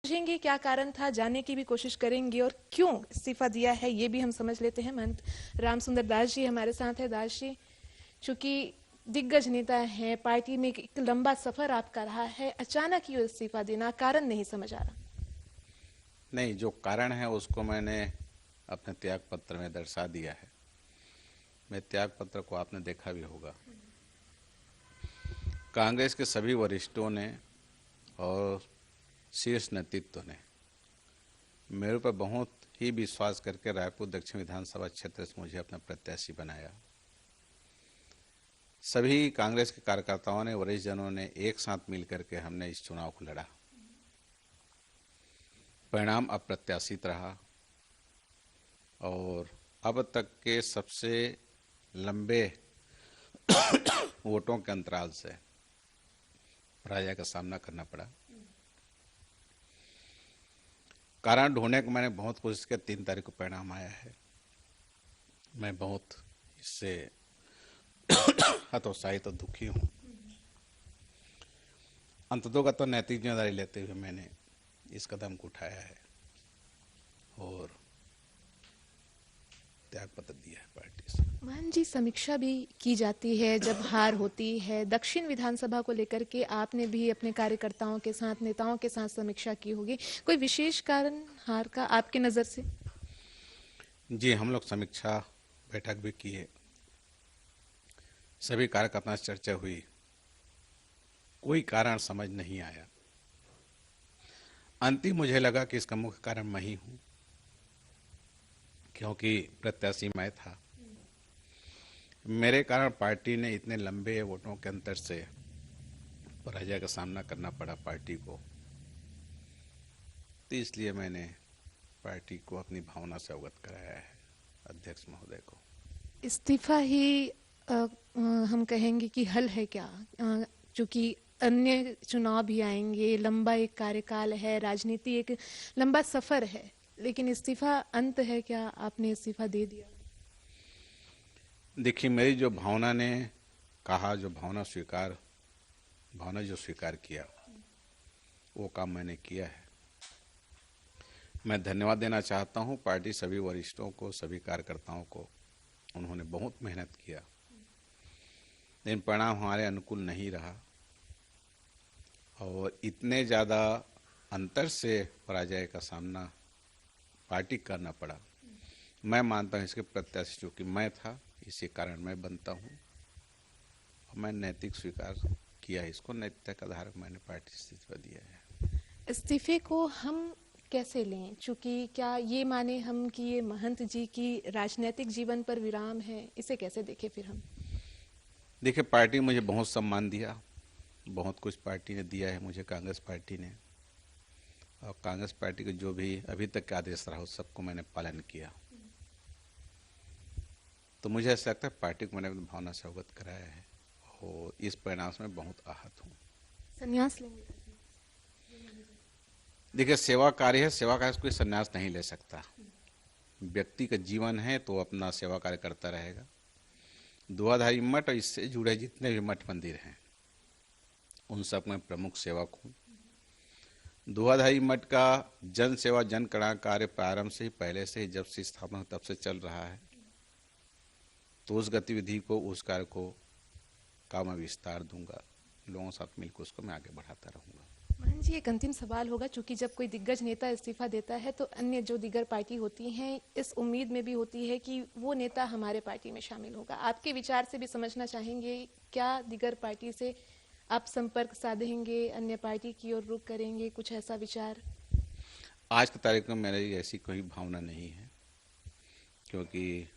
समझेंगे क्या कारण था, जानने की भी कोशिश करेंगे और क्यों इस्तीफा दिया है ये भी हम समझ लेते हैं। महंत रामसुंदर दास जी हमारे साथ है। दास जी, चूंकि दिग्गज नेता हैं, पार्टी में एक लंबा सफर आपका रहा है, अचानक क्यों इस्तीफा देना, कारण नहीं समझ आ रहा। नहीं, जो कारण है उसको मैंने अपने त्याग पत्र में दर्शा दिया है। मैं त्याग पत्र को आपने देखा भी होगा। कांग्रेस के सभी वरिष्ठों ने और शीर्ष नेतृत्व ने मेरे ऊपर बहुत ही विश्वास करके रायपुर दक्षिण विधानसभा क्षेत्र से मुझे अपना प्रत्याशी बनाया। सभी कांग्रेस के कार्यकर्ताओं ने, वरिष्ठ जनों ने एक साथ मिलकर के हमने इस चुनाव को लड़ा। परिणाम अप्रत्याशित रहा और अब तक के सबसे लंबे वोटों के अंतराल से पराजय का सामना करना पड़ा। कारण ढूंढने को मैंने बहुत कोशिश की। 3 तारीख को परिणाम आया है। मैं बहुत इससे हतोत्साहित और दुखी हूँ। अंततोगत नैतिक जिम्मेदारी लेते हुए मैंने इस कदम को उठाया है और त्याग पत्र दिया है पार्टी से। मान जी, समीक्षा भी की जाती है जब हार होती है। दक्षिण विधानसभा को लेकर के आपने भी अपने कार्यकर्ताओं के साथ, नेताओं के साथ समीक्षा की होगी। कोई विशेष कारण हार का आपकी नज़र से? जी, हम लोग समीक्षा बैठक भी किए, सभी कार्यकर्ताओं से चर्चा हुई, कोई कारण समझ नहीं आया। अंतिम मुझे लगा कि इसका मुख्य कारण मैं ही हूँ, क्योंकि प्रत्याशी मैं था। मेरे कारण पार्टी ने इतने लंबे वोटों के अंतर से पराजय का सामना करना पड़ा पार्टी को। तो इसलिए मैंने पार्टी को अपनी भावना से अवगत कराया है अध्यक्ष महोदय को। इस्तीफा ही हम कहेंगे कि हल है क्या? चूंकि अन्य चुनाव भी आएंगे, लंबा एक कार्यकाल है, राजनीति एक लंबा सफर है, लेकिन इस्तीफा अंत है क्या? आपने इस्तीफा दे दिया। देखिए, मेरी जो भावना ने कहा, भावना जो स्वीकार किया, वो काम मैंने किया है। मैं धन्यवाद देना चाहता हूँ पार्टी सभी वरिष्ठों को, सभी कार्यकर्ताओं को। उन्होंने बहुत मेहनत किया, लेकिन परिणाम हमारे अनुकूल नहीं रहा और इतने ज़्यादा अंतर से पराजय का सामना पार्टी करना पड़ा। मैं मानता हूँ इसके प्रत्याशी चूंकि मैं था, इसी कारण मैं बनता हूँ और मैं नैतिक स्वीकार किया है इसको। नैतिकता के आधार पर मैंने पार्टी से इस्तीफा दिया है। इस्तीफे को हम कैसे लें? चूंकि क्या ये माने हम कि ये महंत जी की राजनीतिक जीवन पर विराम है, इसे कैसे देखें फिर हम? देखिए, पार्टी मुझे बहुत सम्मान दिया, बहुत कुछ पार्टी ने दिया है मुझे, कांग्रेस पार्टी ने। और कांग्रेस पार्टी के जो भी अभी तक के आदेश रहा उस सबको मैंने पालन किया। तो मुझे ऐसा लगता है पार्टी को मैंने अपनी भावना से अवगत कराया है और इस परिणाम से मैं बहुत आहत हूँ। संन्यास लेंगे? देखिए, सेवा कार्य है, सेवा कार्य से कोई संन्यास नहीं ले सकता। व्यक्ति का जीवन है तो अपना सेवा कार्य करता रहेगा। दुआधारी मठ और इससे जुड़े जितने भी मठ मंदिर हैं उन सब में प्रमुख सेवक हूँ। दुआधारी मठ का जन सेवा जन कल्याण कार्य प्रारंभ से ही, पहले से ही, जब से स्थापना तब से चल रहा है। तो उस गतिविधि को, उस कार्य को का मैं विस्तार दूंगा। लोगों के साथ मिलकर उसको मैं आगे बढ़ाता रहूंगा। मान जी, एक अंतिम सवाल होगा। चूंकि जब कोई दिग्गज नेता इस्तीफा देता है तो अन्य जो दिग्गज पार्टी होती हैं इस उम्मीद में भी होती है कि वो नेता हमारे पार्टी में शामिल होगा। आपके विचार से भी समझना चाहेंगे, क्या दिग्गज पार्टी से आप संपर्क साधेंगे, अन्य पार्टी की ओर रुख करेंगे, कुछ ऐसा विचार? आज की तारीख में मेरी ऐसी कोई भावना नहीं है, क्योंकि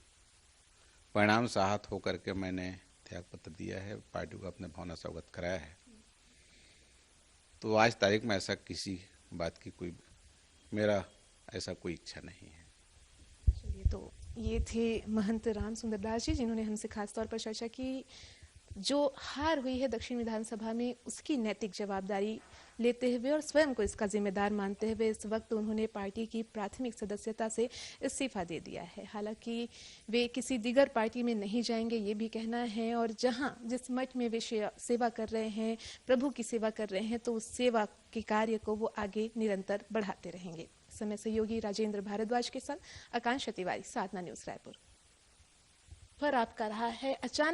परिणाम से आहत होकर के मैंने त्याग पत्र दिया है, पार्टी को अपने भावना से अवगत कराया है। तो आज तारीख में ऐसा किसी बात की कोई मेरा ऐसा कोई इच्छा नहीं है। चलिए, तो ये थे महंत राम सुंदर दास जी, जिन्होंने हमसे खास तौर पर चर्चा की। जो हार हुई है दक्षिण विधानसभा में उसकी नैतिक जवाबदारी लेते हुए और स्वयं को इसका जिम्मेदार मानते हुए इस वक्त उन्होंने पार्टी की प्राथमिक सदस्यता से इस्तीफा दे दिया है। हालांकि वे किसी दिगर पार्टी में नहीं जाएंगे ये भी कहना है, और जहां जिस मठ में वे सेवा कर रहे हैं, प्रभु की सेवा कर रहे हैं, तो उस सेवा के कार्य को वो आगे निरंतर बढ़ाते रहेंगे। समय सहयोगी राजेंद्र भारद्वाज के साथ आकांक्षा तिवारी, साधना न्यूज रायपुर। पर आपका रहा है अचानक